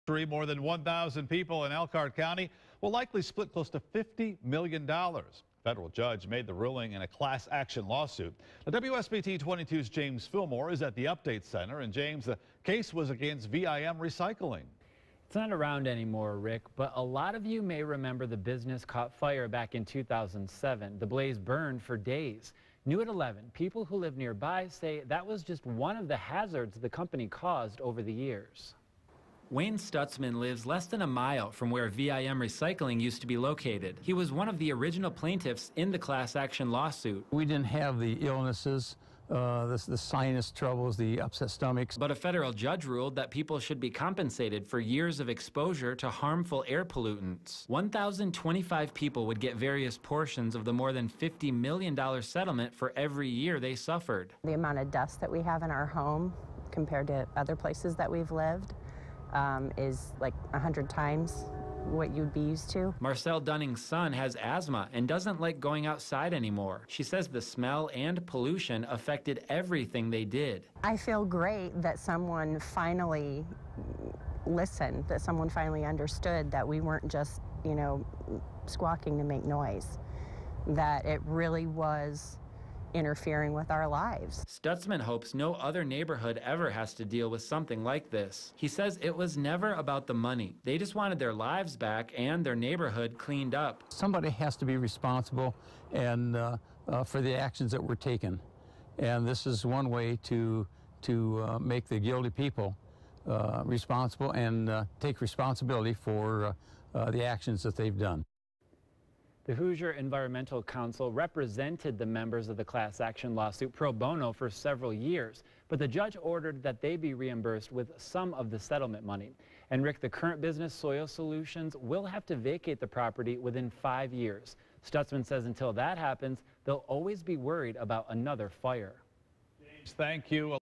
More than 1,000 people in Elkhart County will likely split close to $50 million. A federal judge made the ruling in a class action lawsuit. The WSBT 22's James Fillmore is at the Update Center. And James, the case was against VIM Recycling. It's not around anymore, Rick, but a lot of you may remember the business caught fire back in 2007. The blaze burned for days. New at 11, people who live nearby say that was just one of the hazards the company caused over the years. Wayne Stutzman lives less than a mile from where VIM Recycling used to be located. He was one of the original plaintiffs in the class action lawsuit. We didn't have the illnesses, the sinus troubles, the upset stomachs. But a federal judge ruled that people should be compensated for years of exposure to harmful air pollutants. 1,025 people would get various portions of the more than $50 million settlement for every year they suffered. The amount of dust that we have in our home compared to other places that we've lived is like 100 times what you'd be used to. Marcel Dunning's son has asthma and doesn't like going outside anymore. She says the smell and pollution affected everything they did. I feel great that someone finally listened, that someone finally understood that we weren't just, you know, squawking to make noise, that it really was interfering with our lives. Stutzman hopes no other neighborhood ever has to deal with something like this. He says it was never about the money. They just wanted their lives back and their neighborhood cleaned up. Somebody has to be responsible and for the actions that were taken. And this is one way to make the guilty people responsible and take responsibility for the actions that they've done. The Hoosier Environmental Council represented the members of the class action lawsuit pro bono for several years, but the judge ordered that they be reimbursed with some of the settlement money. And Rick, the current business Soil Solutions will have to vacate the property within 5 years. Stutzman says until that happens, they'll always be worried about another fire. James, thank you.